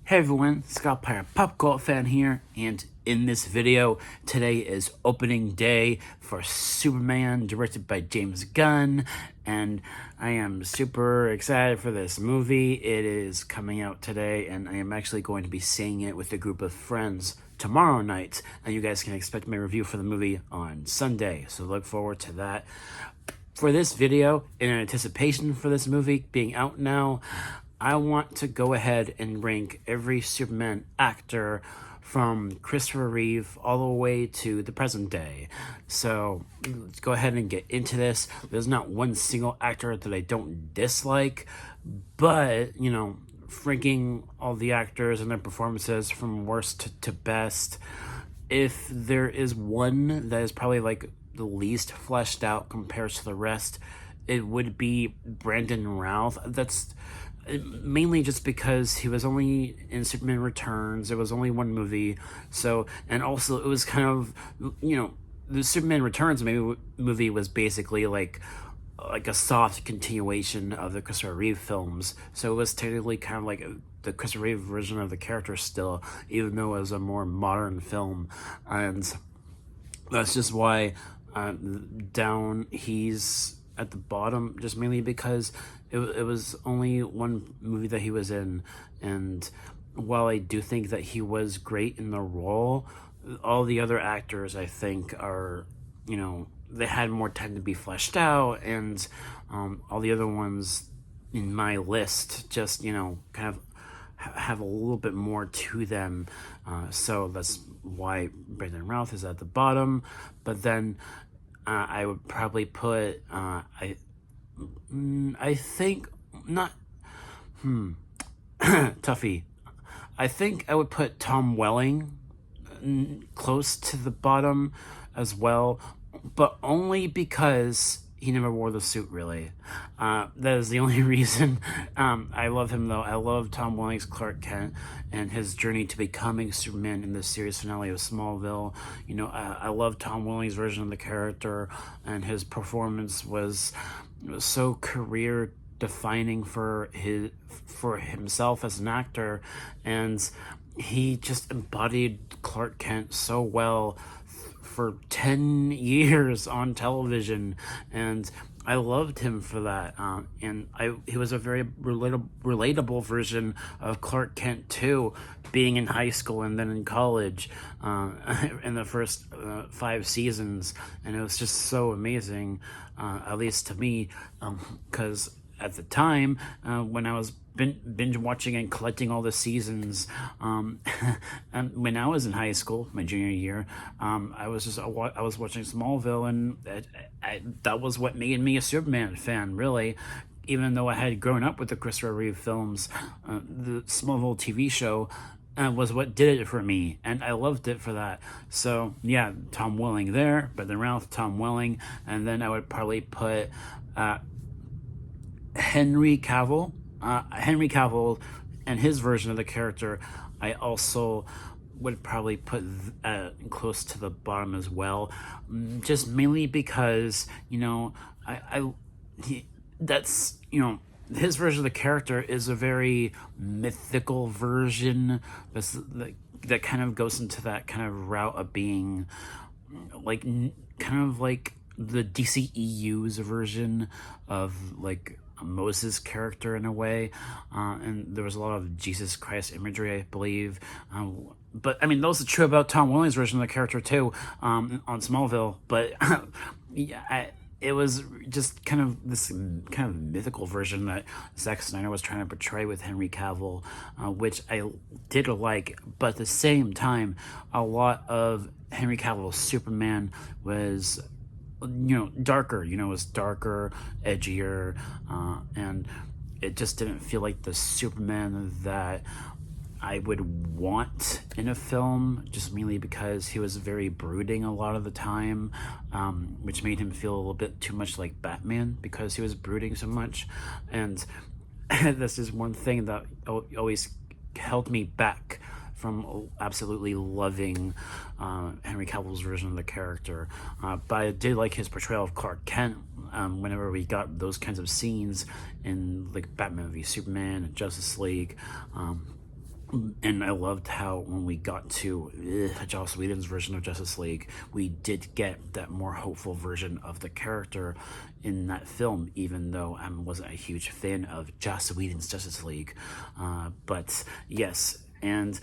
Hey everyone, Scott Pyre, Pop Cult fan here, and in this video, today is opening day for Superman, directed by James Gunn, and I am super excited for this movie. It is coming out today, and I am actually going to be seeing it with a group of friends tomorrow night, and you guys can expect my review for the movie on Sunday, so look forward to that. For this video, in anticipation for this movie being out now, I want to go ahead and rank every Superman actor from Christopher Reeve all the way to the present day. So let's go ahead and get into this. There's not one single actor that I don't dislike, but, you know, ranking all the actors and their performances from worst to best, if there is one that is probably like the least fleshed out compared to the rest, it would be Brandon Routh. That's mainly just because he was only in Superman Returns. It was only one movie, so, and also it was kind of, you know, the Superman Returns movie was basically like a soft continuation of the Christopher Reeve films, so it was technically kind of like the Christopher Reeve version of the character still, even though it was a more modern film, and that's just why down he's at the bottom, just mainly because it was only one movie that he was in, and while I do think that he was great in the role, all the other actors I think are, you know, they had more time to be fleshed out, and all the other ones in my list just, you know, kind of have a little bit more to them, so that's why Brandon Routh is at the bottom. But then I would probably put I think not Tuffy. I think I would put Tom Welling close to the bottom as well, but only because he never wore the suit, really. That is the only reason. I love him, though. I love Tom Welling's Clark Kent and his journey to becoming Superman in the series finale of Smallville. You know, I love Tom Welling's version of the character, and his performance was so career defining for himself as an actor, and he just embodied Clark Kent so well for 10 years on television, and I loved him for that. And he was a very relatable version of Clark Kent too, being in high school and then in college, in the first 5 seasons, and it was just so amazing, at least to me, because at the time, when I was binge watching and collecting all the seasons, and when I was in high school, my junior year, I was watching Smallville, and that was what made me a Superman fan, really. Even though I had grown up with the Christopher Reeve films, the Smallville TV show was what did it for me, and I loved it for that. So yeah, Tom Welling there, but then Ralph, Tom Welling, and then I would probably put Henry Cavill. Henry Cavill and his version of the character, I also would probably put close to the bottom as well, just mainly because, you know, that's, you know, his version of the character is a very mythical version that kind of goes into that kind of route of being like kind of like the DCEU's version of like Moses' character in a way, and there was a lot of Jesus Christ imagery, I believe, but I mean, those are true about Tom Welling's version of the character too, on Smallville, but yeah, it was just kind of this kind of mythical version that Zack Snyder was trying to portray with Henry Cavill, which I did like, but at the same time, a lot of Henry Cavill's Superman was, you know, darker, you know, it was darker, edgier, and it just didn't feel like the Superman that I would want in a film, just mainly because he was very brooding a lot of the time, which made him feel a little bit too much like Batman because he was brooding so much. And this is one thing that always held me back from absolutely loving Henry Cavill's version of the character, but I did like his portrayal of Clark Kent whenever we got those kinds of scenes in like Batman v Superman and Justice League. And I loved how when we got to Joss Whedon's version of Justice League, we did get that more hopeful version of the character in that film, even though I wasn't a huge fan of Joss Whedon's Justice League. But yes, and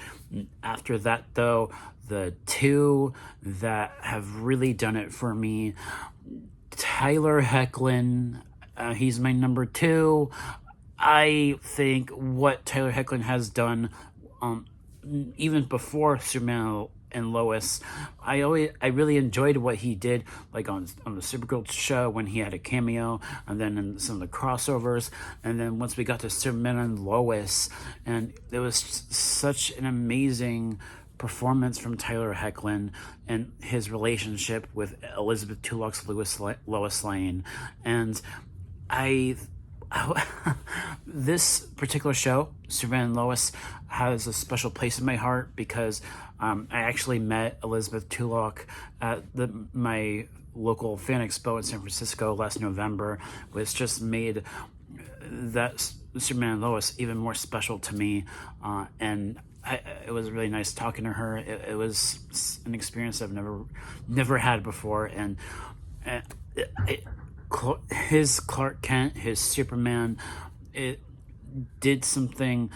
after that, though, the two that have really done it for me, Tyler Hoechlin, he's my number two. I think what Tyler Hoechlin has done, even before Superman and Lois, I really enjoyed what he did, like on the Supergirl show when he had a cameo, and then in some of the crossovers, and then once we got to Superman and Lois, and it was such an amazing performance from Tyler Hoechlin and his relationship with Elizabeth Tulloch's Lois Lane, and this particular show, Superman and Lois, has a special place in my heart because I actually met Elizabeth Tulloch at my local fan expo in San Francisco last November, which just made that Superman and Lois even more special to me, and it was really nice talking to her. It was an experience I've never had before, and his Clark Kent, his Superman, it did something,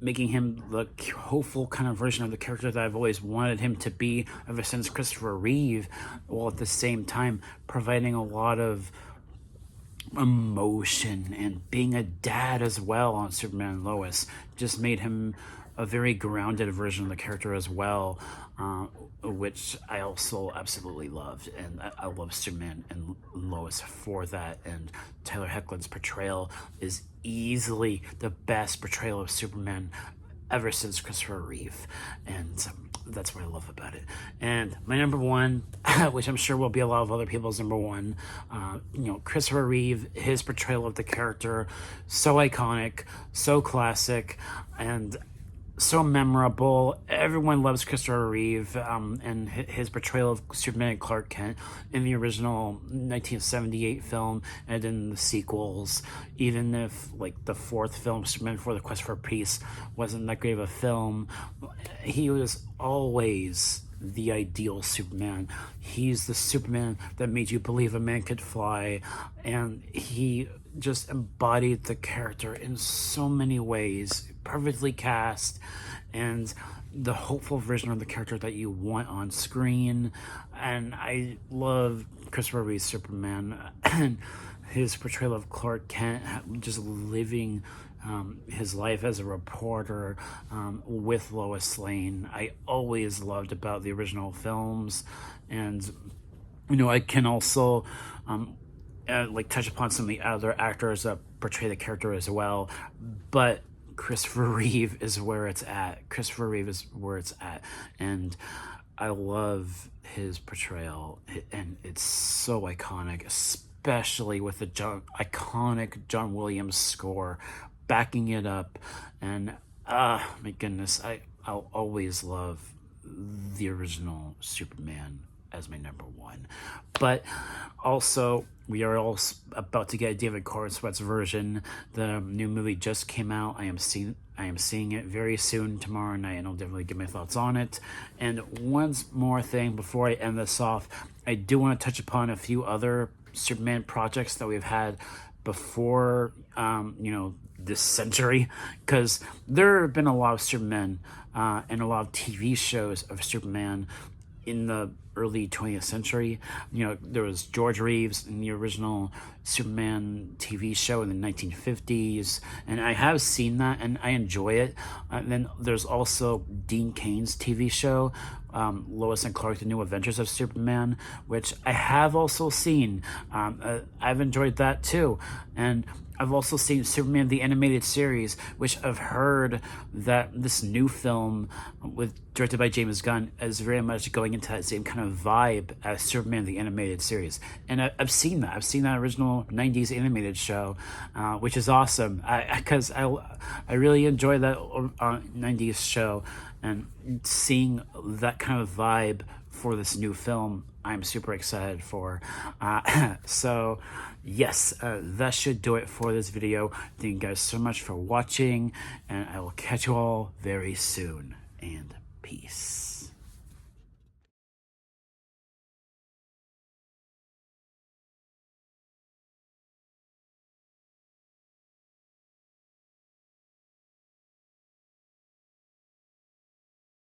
making him the hopeful kind of version of the character that I've always wanted him to be ever since Christopher Reeve, while at the same time providing a lot of emotion and being a dad as well on Superman and Lois just made him a very grounded version of the character as well, which I also absolutely loved, and I love Superman and Lois for that. And Tyler Hoechlin's portrayal is easily the best portrayal of Superman ever since Christopher Reeve, and that's what I love about it. And my number one, which I'm sure will be a lot of other people's number one, Christopher Reeve, his portrayal of the character, so iconic, so classic, and so memorable. Everyone loves Christopher Reeve, and his portrayal of Superman and Clark Kent in the original 1978 film and in the sequels. Even if, like, the fourth film, Superman for the Quest for Peace, wasn't that great of a film, he was always the ideal Superman. He's the Superman that made you believe a man could fly, and he just embodied the character in so many ways, perfectly cast, and the hopeful version of the character that you want on screen. And I love Christopher Reeve's Superman and his portrayal of Clark Kent, just living his life as a reporter with Lois Lane. I always loved about the original films, and I can also touch upon some of the other actors that portray the character as well, but Christopher Reeve is where it's at. And I love his portrayal, and it's so iconic, especially with the iconic John Williams score backing it up. And my goodness, I'll always love the original Superman as my number one. But also, we are all about to get David Corenswet's version. The new movie just came out. I am seeing it very soon, tomorrow night, and I'll definitely give my thoughts on it. And one more thing before I end this off, I do want to touch upon a few other Superman projects that we've had before, this century, because there have been a lot of Superman and a lot of TV shows of Superman in the early 20th century. There was George Reeves in the original Superman TV show in the 1950s, and I have seen that and I enjoy it. And then there's also Dean Cain's TV show, Lois and Clark, The New Adventures of Superman, which I have also seen. I've enjoyed that too. And I've also seen Superman the Animated Series, which I've heard that this new film directed by James Gunn is very much going into that same kind of vibe as Superman the Animated Series. And I've seen that. I've seen that original 90s animated show, which is awesome, because I really enjoy that 90s show, and seeing that kind of vibe for this new film, I'm super excited for. So yes, that should do it for this video. Thank you guys so much for watching, and I will catch you all very soon. And peace.